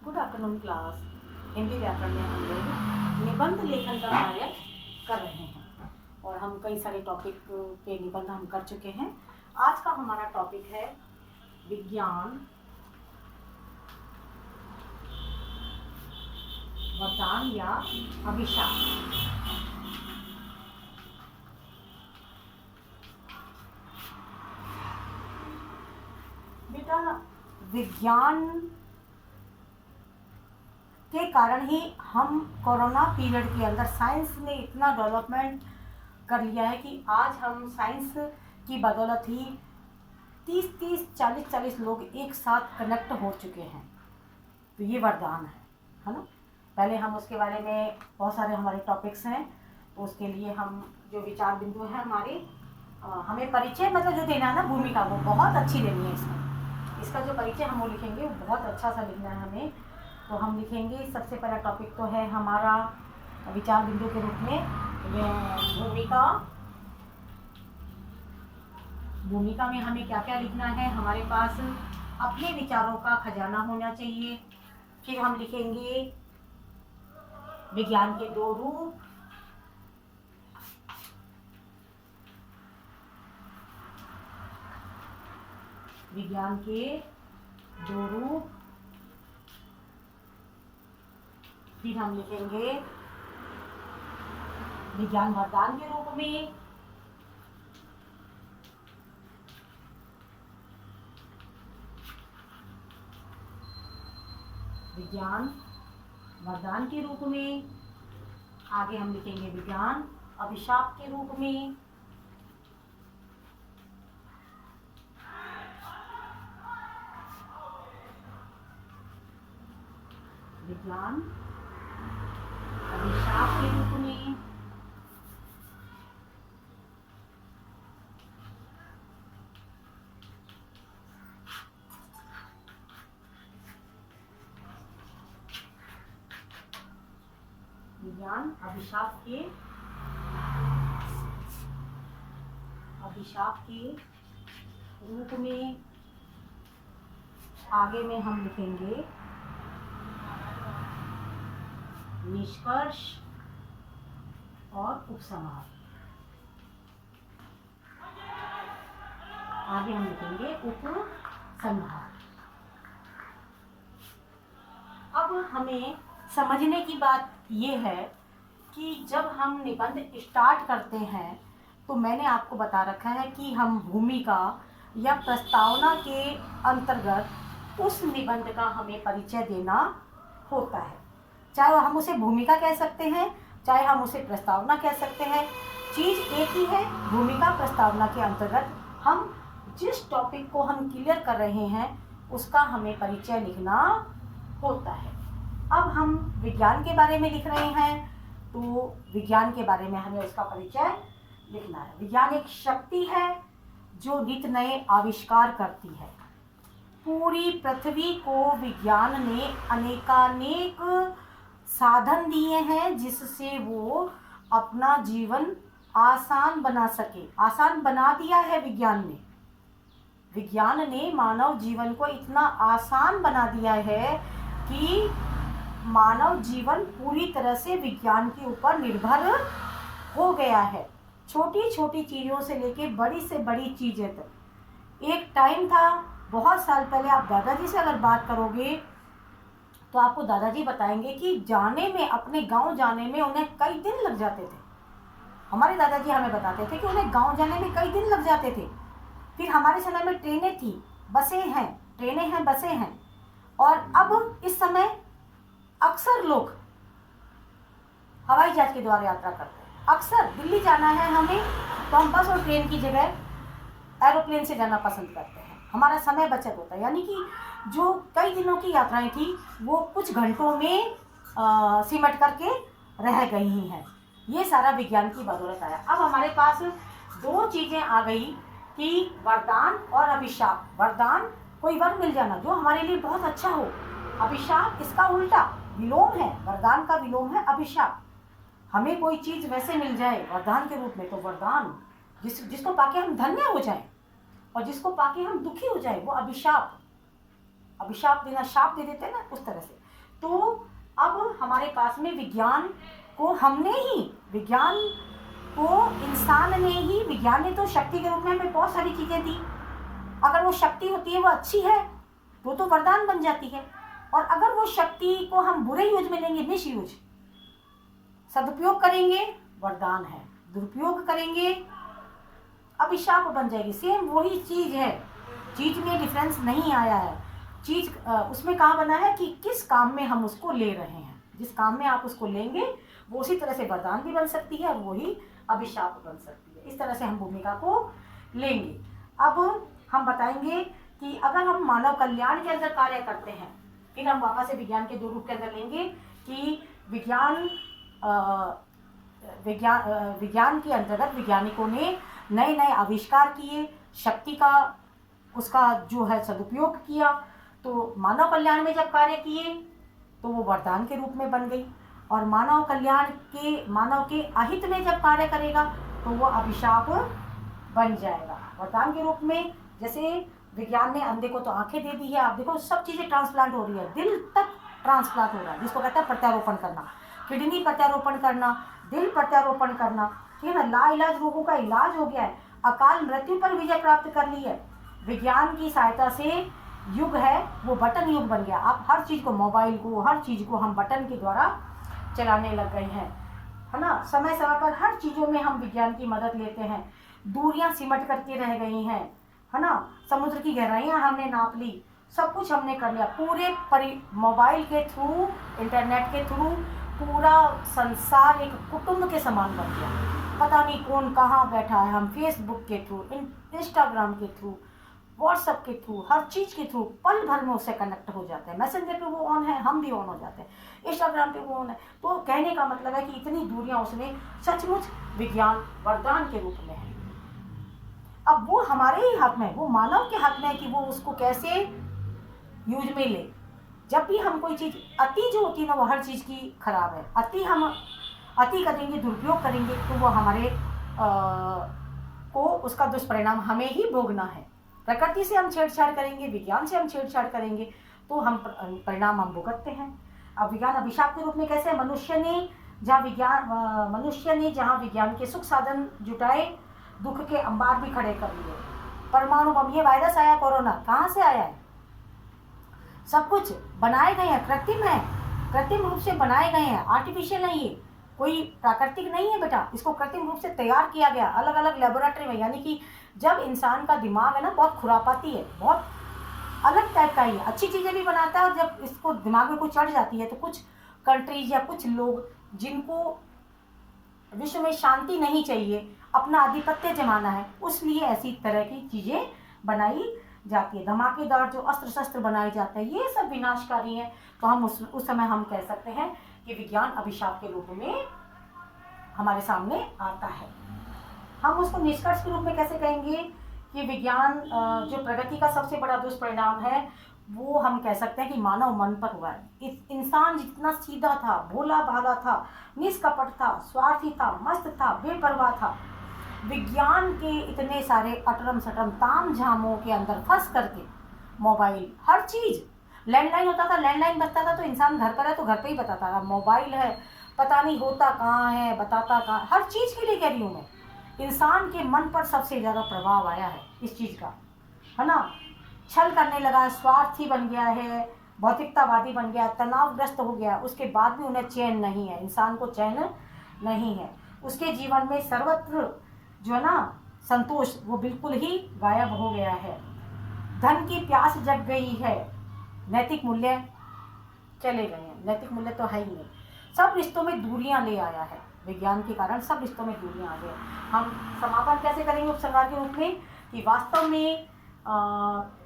Good afternoon class. Hindi व्याकरण में हम लोग निबंध लेखन का कार्य कर रहे हैं और हम कई सारे टॉपिक पे निबंध हम कर चुके हैं। आज का हमारा टॉपिक है विज्ञान, वरदान या अभिशाप। बेटा, विज्ञान के कारण ही हम कोरोना पीरियड के अंदर साइंस ने इतना डेवलपमेंट कर लिया है कि आज हम साइंस की बदौलत ही 30-30, 40-40 लोग एक साथ कनेक्ट हो चुके हैं। तो ये वरदान है ना। पहले हम उसके बारे में बहुत सारे हमारे टॉपिक्स हैं, तो उसके लिए हम जो विचार बिंदु है हमारे हमें परिचय मतलब जो देना है ना, भूमिका वो बहुत अच्छी देनी है। इसका जो परिचय हम वो लिखेंगे वो बहुत अच्छा सा लिखना है हमें। तो हम लिखेंगे, सबसे पहला टॉपिक तो है हमारा विचार बिंदु के रूप में भूमिका। भूमिका में हमें क्या क्या लिखना है, हमारे पास अपने विचारों का खजाना होना चाहिए। फिर हम लिखेंगे विज्ञान के दो रूप, विज्ञान के दो रूप। फिर हम लिखेंगे विज्ञान वरदान के रूप में, विज्ञान वरदान के रूप में। आगे हम लिखेंगे विज्ञान अभिशाप के रूप में, विज्ञान अभिशाप के रूप में। विज्ञान अभिशाप के रूप में। आगे में हम लिखेंगे निष्कर्ष और उपसंहार। आगे हम लिखेंगे उपसंहार। अब हमें समझने की बात ये है कि जब हम निबंध स्टार्ट करते हैं तो मैंने आपको बता रखा है कि हम भूमिका या प्रस्तावना के अंतर्गत उस निबंध का हमें परिचय देना होता है। चाहे हम उसे भूमिका कह सकते हैं, चाहे हम उसे प्रस्तावना कह सकते हैं, चीज़ एक ही है। भूमिका प्रस्तावना के अंतर्गत हम जिस टॉपिक को हम क्लियर कर रहे हैं उसका हमें परिचय लिखना होता है। अब हम विज्ञान के बारे में लिख रहे हैं तो विज्ञान के बारे में हमें उसका परिचय लिखना है। विज्ञान एक शक्ति है जो नित नए आविष्कार करती है। पूरी पृथ्वी को विज्ञान ने अनेकानेक साधन दिए हैं जिससे वो अपना जीवन आसान बना सके। आसान बना दिया है विज्ञान ने। विज्ञान ने मानव जीवन को इतना आसान बना दिया है कि मानव जीवन पूरी तरह से विज्ञान के ऊपर निर्भर हो गया है। छोटी छोटी चीज़ों से लेके बड़ी से बड़ी चीज़ें तक। एक टाइम था, बहुत साल पहले, आप दादाजी से अगर बात करोगे तो आपको दादाजी बताएंगे कि जाने में, अपने गांव जाने में उन्हें कई दिन लग जाते थे। हमारे दादाजी हमें बताते थे कि उन्हें गांव जाने में कई दिन लग जाते थे। फिर हमारे समय में ट्रेनें थी, बसें हैं, ट्रेनें हैं, बसें हैं। और अब इस समय अक्सर लोग हवाई जहाज के द्वारा यात्रा करते हैं। अक्सर दिल्ली जाना है हमें तो हम बस और ट्रेन की जगह एरोप्लेन से जाना पसंद करते हैं। हमारा समय बचत होता है, यानी कि जो कई दिनों की यात्राएं थी वो कुछ घंटों में सिमट करके रह गई ही हैं। ये सारा विज्ञान की बदौलत आया। अब हमारे पास दो चीज़ें आ गई कि वरदान और अभिशाप। वरदान कोई वर मिल जाना जो हमारे लिए बहुत अच्छा हो। अभिशाप इसका उल्टा विलोम है। वरदान का विलोम है अभिशाप। हमें कोई चीज़ वैसे मिल जाए वरदान के रूप में तो वरदान, जिसको पाके हम धन्य हो जाएं, और जिसको पाके हम दुखी हो जाए वो अभिशाप। अभिशाप देना, शाप दे देते हैं ना, उस तरह से। तो अब हमारे पास में विज्ञान को विज्ञान को इंसान ने ही, विज्ञान ने तो शक्ति के रूप में हमें बहुत सारी चीज़ें दी। अगर वो शक्ति होती है वो अच्छी है तो वरदान बन जाती है, और अगर वो शक्ति को हम बुरे यूज में लेंगे, मिस यूज, सदुपयोग करेंगे, वरदान है, दुरुपयोग करेंगे अभिशाप बन जाएगी। सेम वही चीज़ है, चीज़ में डिफरेंस नहीं आया है। चीज़ उसमें कहाँ बना है कि किस काम में हम उसको ले रहे हैं। जिस काम में आप उसको लेंगे वो उसी तरह से वरदान भी बन सकती है और वही अभिशाप बन सकती है। इस तरह से हम भूमिका को लेंगे। अब हम बताएंगे कि अगर हम मानव कल्याण के अंदर कार्य करते हैं, फिर हम वापस से विज्ञान के दो रूप के अंदर लेंगे कि विज्ञान के अंतर्गत वैज्ञानिकों ने नए नए आविष्कार किए, शक्ति का उसका जो है सदुपयोग किया, तो मानव कल्याण में जब कार्य किए तो वो वरदान के रूप में बन गई, और मानव के अहित में जब कार्य करेगा तो वो अभिशाप बन जाएगा वरदान के रूप में। जैसे विज्ञान ने अंधे को तो आंखें दे दी है, आप देखो सब चीज़ें ट्रांसप्लांट हो रही है, दिल तक ट्रांसप्लांट हो रहा है, जिसको कहता है प्रत्यारोपण करना, किडनी प्रत्यारोपण करना, दिल प्रत्यारोपण करना, ठीक है ना। लाइलाज रोगों का इलाज हो गया है, अकाल मृत्यु पर विजय प्राप्त कर ली है। विज्ञान की सहायता से युग है वो बटन युग बन गया। आप हर चीज़ को, मोबाइल को, हर चीज़ को हम बटन के द्वारा चलाने लग गए हैं, है ना। समय समय पर हर चीज़ों में हम विज्ञान की मदद लेते हैं। दूरियां सिमट करके रह गई हैं, है ना। समुद्र की गहराइयां हमने नाप ली, सब कुछ हमने कर लिया। पूरे मोबाइल के थ्रू, इंटरनेट के थ्रू पूरा संसार एक कुटुंब के समान बन गया। पता नहीं कौन कहाँ बैठा है, हम फेसबुक के थ्रू, इंस्टाग्राम के थ्रू, व्हाट्सएप के थ्रू, हर चीज़ के थ्रू पल भर में उससे कनेक्ट हो जाते हैं। मैसेंजर पे वो ऑन है, हम भी ऑन हो जाते हैं, इंस्टाग्राम पे वो ऑन है। तो कहने का मतलब है कि इतनी दूरियां उसमें सचमुच विज्ञान वरदान के रूप में है। अब वो हमारे ही हाथ में, वो मानव के हाथ में है कि वो उसको कैसे यूज में ले। जब भी हम कोई चीज़, अति जो होती है ना वो हर चीज़ की खराब है। अति करेंगे, दुरुपयोग करेंगे तो वो हमारे को उसका दुष्परिणाम हमें ही भोगना है। प्रकृति से हम छेड़छाड़ करेंगे, विज्ञान से हम छेड़छाड़ करेंगे तो हम परिणाम हम भुगतते हैं। अब विज्ञान अभिशाप के रूप में कैसे? मनुष्य ने जहाँ विज्ञान के सुख साधन जुटाए, दुख के अंबार भी खड़े कर लिए। परमाणु बम, ये वायरस आया, कोरोना, कहाँ से आया है? सब कुछ बनाए गए हैं, कृत्रिम रूप से बनाए गए हैं, आर्टिफिशियल है, ये कोई प्राकृतिक नहीं है बेटा। इसको कृत्रिम रूप से तैयार किया गया अलग अलग लेबोरेटरी में। यानी कि जब इंसान का दिमाग है ना बहुत खुरापाती है, बहुत अलग टाइप का ही है, अच्छी चीज़ें भी बनाता है, और जब इसको दिमाग में कुछ चढ़ जाती है तो कुछ कंट्रीज या कुछ लोग जिनको विश्व में शांति नहीं चाहिए, अपना आधिपत्य जमाना है, उसलिए ऐसी तरह की चीज़ें बनाई जाती है। धमाकेदार जो अस्त्र शस्त्र बनाए जाते हैं ये सब विनाशकारी हैं। तो हम उस समय हम कह सकते हैं कि विज्ञान अभिशाप के रूप में हमारे सामने आता है। हम उसको निष्कर्ष के रूप में कैसे कहेंगे कि विज्ञान जो प्रगति का सबसे बड़ा दुष्परिणाम है वो हम कह सकते हैं कि मानव मन पर हुआ है। इंसान जितना सीधा था, भोला भाला था, निष्कपट था, स्वार्थी था, मस्त था, बेपरवाह था, विज्ञान के इतने सारे अटरम सटरम ताम झामों के अंदर फंस करके, मोबाइल, हर चीज़, लैंडलाइन होता था, लैंडलाइन बजता था तो इंसान घर पर है तो घर पे ही बताता था, मोबाइल है पता नहीं होता कहाँ है, बताता कहाँ, हर चीज़ के लिए कह रही हूँ मैं। इंसान के मन पर सबसे ज़्यादा प्रभाव आया है इस चीज़ का, है ना। छल करने लगा, स्वार्थी बन गया है, भौतिकतावादी बन गया, तनावग्रस्त हो गया, उसके बाद भी उन्हें चैन नहीं है, इंसान को चैन नहीं है। उसके जीवन में सर्वत्र जो है ना संतोष वो बिल्कुल ही गायब हो गया है। धन की प्यास जग गई है, नैतिक मूल्य चले गए हैं, नैतिक मूल्य तो है ही नहीं। सब रिश्तों में दूरियां ले आया है विज्ञान के कारण, सब रिश्तों में दूरियां आ गई। हम समापन कैसे करेंगे उपसंहार के रूप में कि वास्तव में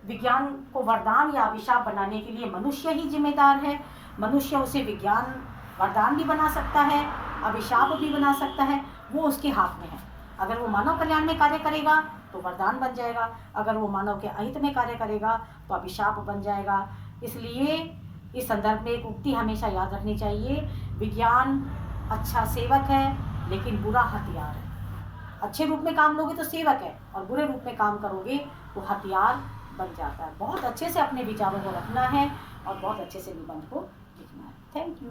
विज्ञान को वरदान या अभिशाप बनाने के लिए मनुष्य ही जिम्मेदार है। मनुष्य उसे विज्ञान वरदान भी बना सकता है, अभिशाप भी बना सकता है, वो उसके हाथ में है। अगर वो मानव कल्याण में कार्य करेगा तो वरदान बन जाएगा, अगर वो मानव के अहित में कार्य करेगा तो अभिशाप बन जाएगा। इसलिए इस संदर्भ में एक उक्ति हमेशा याद रखनी चाहिए, विज्ञान अच्छा सेवक है लेकिन बुरा हथियार है। अच्छे रूप में काम लोगे तो सेवक है, और बुरे रूप में काम करोगे तो हथियार बन जाता है। बहुत अच्छे से अपने विचारों को रखना है और बहुत अच्छे से निबंध को लिखना है। Thank you.